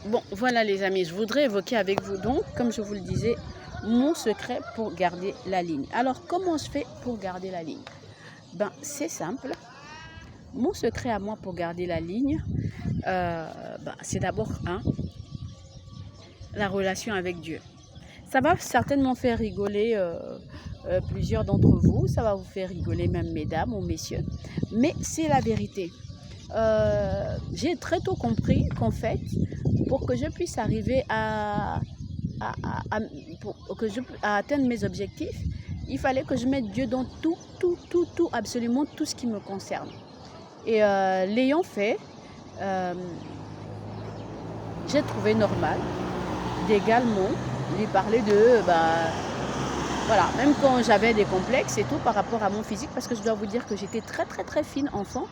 Bon, voilà les amis, je voudrais évoquer avec vous donc, comme je vous le disais, mon secret pour garder la ligne. Alors, comment je fais pour garder la ligne? C'est simple. Mon secret à moi pour garder la ligne, c'est d'abord, la relation avec Dieu. Ça va certainement faire rigoler plusieurs d'entre vous, ça va vous faire rigoler même mesdames ou messieurs, mais c'est la vérité. J'ai très tôt compris qu'en fait, pour que je puisse arriver à atteindre mes objectifs, il fallait que je mette Dieu dans tout, absolument tout ce qui me concerne. Et l'ayant fait, euh, j'ai trouvé normal d'également lui parler de, voilà, même quand j'avais des complexes et tout par rapport à mon physique, parce que je dois vous dire que j'étais très fine enfant,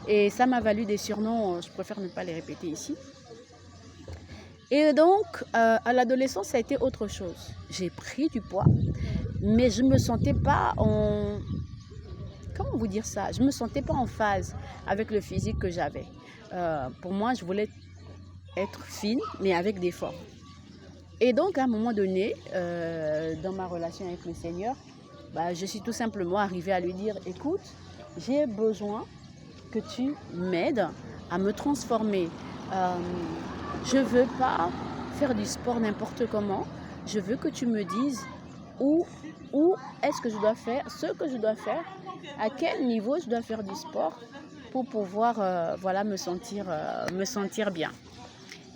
et ça m'a valu des surnoms, je préfère ne pas les répéter ici. Et donc, à l'adolescence, ça a été autre chose. J'ai pris du poids, mais je ne me sentais pas en... Comment vous dire ça? Je ne me sentais pas en phase avec le physique que j'avais. Pour moi, je voulais être fine, mais avec des formes. Et donc, à un moment donné, dans ma relation avec le Seigneur, je suis tout simplement arrivée à lui dire, écoute, j'ai besoin que tu m'aides à me transformer. Je ne veux pas faire du sport n'importe comment. Je veux que tu me dises où est-ce que je dois faire, ce que je dois faire, à quel niveau je dois faire du sport pour pouvoir me sentir bien.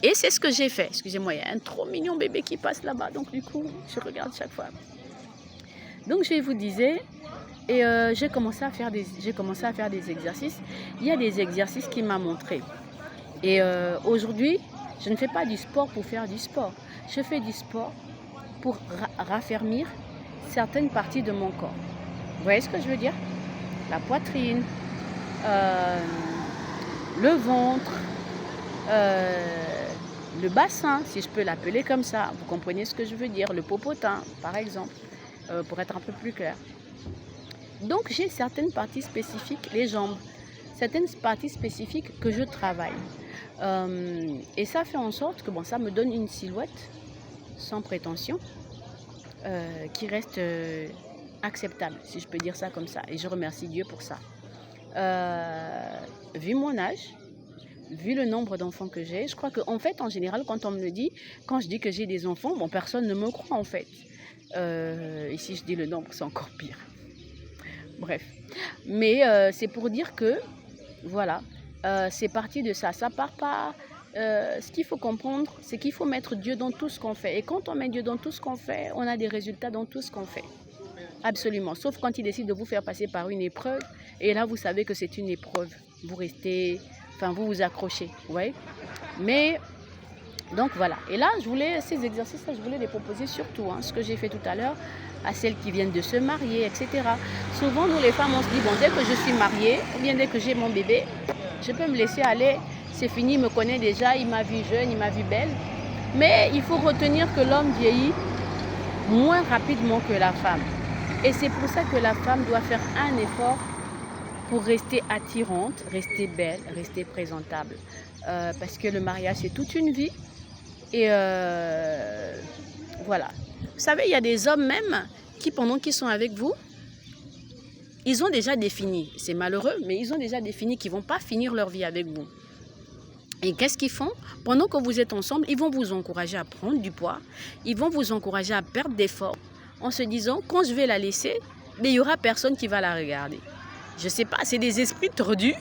Et c'est ce que j'ai fait. Excusez-moi, il y a un trop mignon bébé qui passe là-bas, donc du coup, je regarde chaque fois. Donc je vous disais, et j'ai commencé à faire des exercices. Il y a des exercices qu'il m'a montré. Et aujourd'hui, je ne fais pas du sport pour faire du sport. Je fais du sport pour raffermir certaines parties de mon corps. Vous voyez ce que je veux dire? La poitrine, le ventre, le bassin, si je peux l'appeler comme ça. Vous comprenez ce que je veux dire? Le popotin, par exemple, pour être un peu plus clair. Donc, j'ai certaines parties spécifiques, les jambes, certaines parties spécifiques que je travaille. Et ça fait en sorte que ça me donne une silhouette sans prétention qui reste acceptable, si je peux dire ça comme ça. Et je remercie Dieu pour ça. Vu mon âge, vu le nombre d'enfants que j'ai, je crois qu'en fait, en général, quand je dis que j'ai des enfants, personne ne me croit en fait. Et si je dis le nombre, c'est encore pire. Bref. Mais c'est pour dire que, voilà, c'est parti de ça. Ça part pas... ce qu'il faut comprendre, c'est qu'il faut mettre Dieu dans tout ce qu'on fait. Et quand on met Dieu dans tout ce qu'on fait, on a des résultats dans tout ce qu'on fait. Absolument. Sauf quand il décide de vous faire passer par une épreuve. Et là, vous savez que c'est une épreuve. Vous restez... vous vous accrochez. Vous voyez? Mais... Donc voilà. Et là, ces exercices-là, je voulais les proposer surtout, ce que j'ai fait tout à l'heure, à celles qui viennent de se marier, etc. Souvent, nous les femmes, on se dit, dès que je suis mariée, ou bien dès que j'ai mon bébé, je peux me laisser aller, c'est fini, il me connaît déjà, il m'a vu jeune, il m'a vu belle. Mais il faut retenir que l'homme vieillit moins rapidement que la femme. Et c'est pour ça que la femme doit faire un effort pour rester attirante, rester belle, rester présentable. Parce que le mariage, c'est toute une vie. Et voilà. Vous savez, il y a des hommes même qui, pendant qu'ils sont avec vous, ils ont déjà défini, c'est malheureux, mais ils ont déjà défini qu'ils ne vont pas finir leur vie avec vous. Et qu'est-ce qu'ils font? Pendant que vous êtes ensemble, ils vont vous encourager à prendre du poids, ils vont vous encourager à perdre des formes, en se disant, quand je vais la laisser, il n'y aura personne qui va la regarder. Je ne sais pas, c'est des esprits tordus,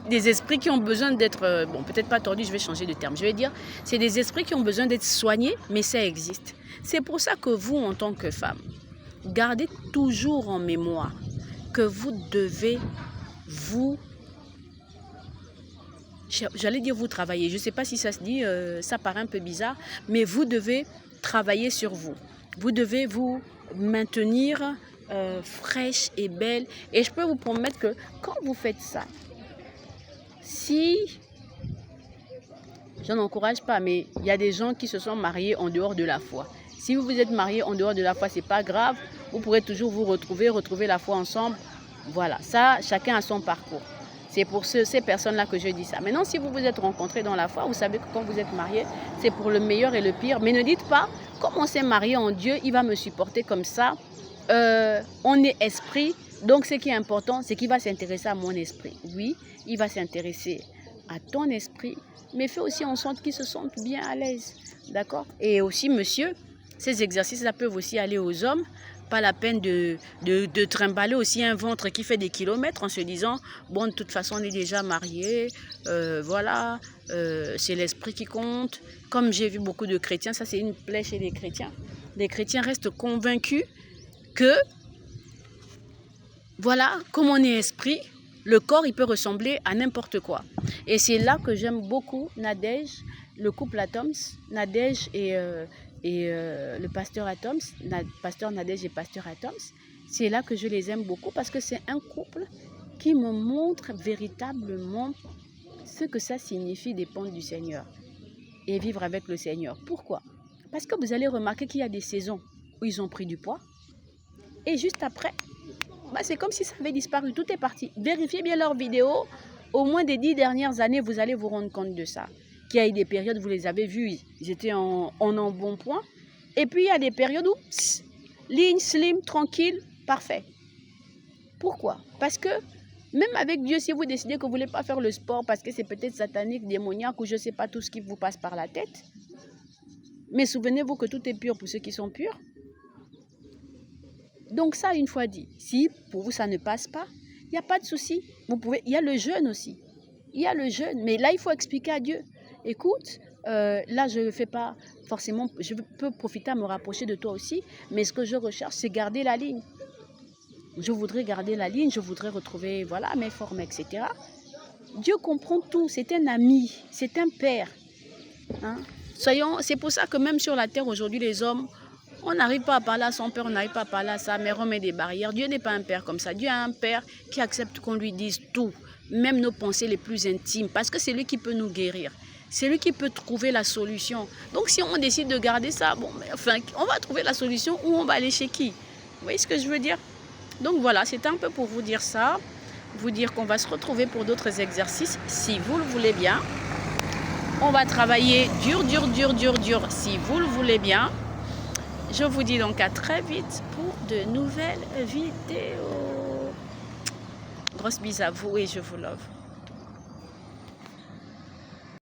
des esprits qui ont besoin d'être, peut-être pas tordus, je vais changer de terme, je vais dire, c'est des esprits qui ont besoin d'être soignés, mais ça existe. C'est pour ça que vous, en tant que femme, gardez toujours en mémoire que vous devez j'allais dire vous travailler, je ne sais pas si ça se dit, ça paraît un peu bizarre, mais vous devez travailler sur vous. Vous devez vous maintenir fraîche et belle. Et je peux vous promettre que quand vous faites ça, si, je n'encourage pas, mais il y a des gens qui se sont mariés en dehors de la foi. Si vous vous êtes mariés en dehors de la foi, ce n'est pas grave. Vous pourrez toujours vous retrouver la foi ensemble. Voilà, ça, chacun a son parcours. C'est pour ces personnes-là que je dis ça. Maintenant, si vous vous êtes rencontrés dans la foi, vous savez que quand vous êtes mariés, c'est pour le meilleur et le pire. Mais ne dites pas, comme on s'est marié en Dieu, il va me supporter comme ça. On est esprit. Donc, ce qui est important, c'est qu'il va s'intéresser à mon esprit. Oui, il va s'intéresser à ton esprit, mais fais aussi en sorte qu'ils se sentent bien à l'aise. D'accord? Et aussi, monsieur, ces exercices-là peuvent aussi aller aux hommes. Pas la peine de trimballer aussi un ventre qui fait des kilomètres en se disant, bon, de toute façon, on est déjà mariés, voilà, c'est l'esprit qui compte. Comme j'ai vu beaucoup de chrétiens, ça c'est une plaie chez les chrétiens. Les chrétiens restent convaincus que, voilà, comme on est esprit, le corps, il peut ressembler à n'importe quoi. Et c'est là que j'aime beaucoup Nadège, le couple Atoms, Nadège et le pasteur Atoms, pasteur Nadège et pasteur Atoms. C'est là que je les aime beaucoup parce que c'est un couple qui me montre véritablement ce que ça signifie dépendre du Seigneur et vivre avec le Seigneur. Pourquoi? Parce que vous allez remarquer qu'il y a des saisons où ils ont pris du poids et juste après, c'est comme si ça avait disparu, tout est parti. Vérifiez bien leurs vidéos, au moins des 10 dernières années, vous allez vous rendre compte de ça. Qu'il y a eu des périodes, vous les avez vus, ils étaient en bon point. Et puis il y a des périodes où, ligne, slim, tranquille, parfait. Pourquoi? Parce que même avec Dieu, si vous décidez que vous ne voulez pas faire le sport parce que c'est peut-être satanique, démoniaque ou je ne sais pas tout ce qui vous passe par la tête, mais souvenez-vous que tout est pur pour ceux qui sont purs. Donc ça, une fois dit, si pour vous ça ne passe pas, il n'y a pas de souci. Il y a le jeûne aussi. Il y a le jeûne, mais là il faut expliquer à Dieu. Écoute, là je ne fais pas forcément, je peux profiter à me rapprocher de toi aussi, mais ce que je recherche c'est garder la ligne. Je voudrais garder la ligne, je voudrais retrouver voilà, mes formes, etc. Dieu comprend tout, c'est un ami, c'est un père. Hein? C'est pour ça que même sur la terre aujourd'hui les hommes, on n'arrive pas à parler à son père, on n'arrive pas à parler à sa mère, on met des barrières. Dieu n'est pas un père comme ça. Dieu est un père qui accepte qu'on lui dise tout, même nos pensées les plus intimes, parce que c'est lui qui peut nous guérir. C'est lui qui peut trouver la solution. Donc si on décide de garder ça, on va trouver la solution ou on va aller chez qui? Vous voyez ce que je veux dire? Donc voilà, c'était un peu pour vous dire ça, vous dire qu'on va se retrouver pour d'autres exercices, si vous le voulez bien. On va travailler dur, si vous le voulez bien. Je vous dis donc à très vite pour de nouvelles vidéos. Grosse bise à vous et je vous love.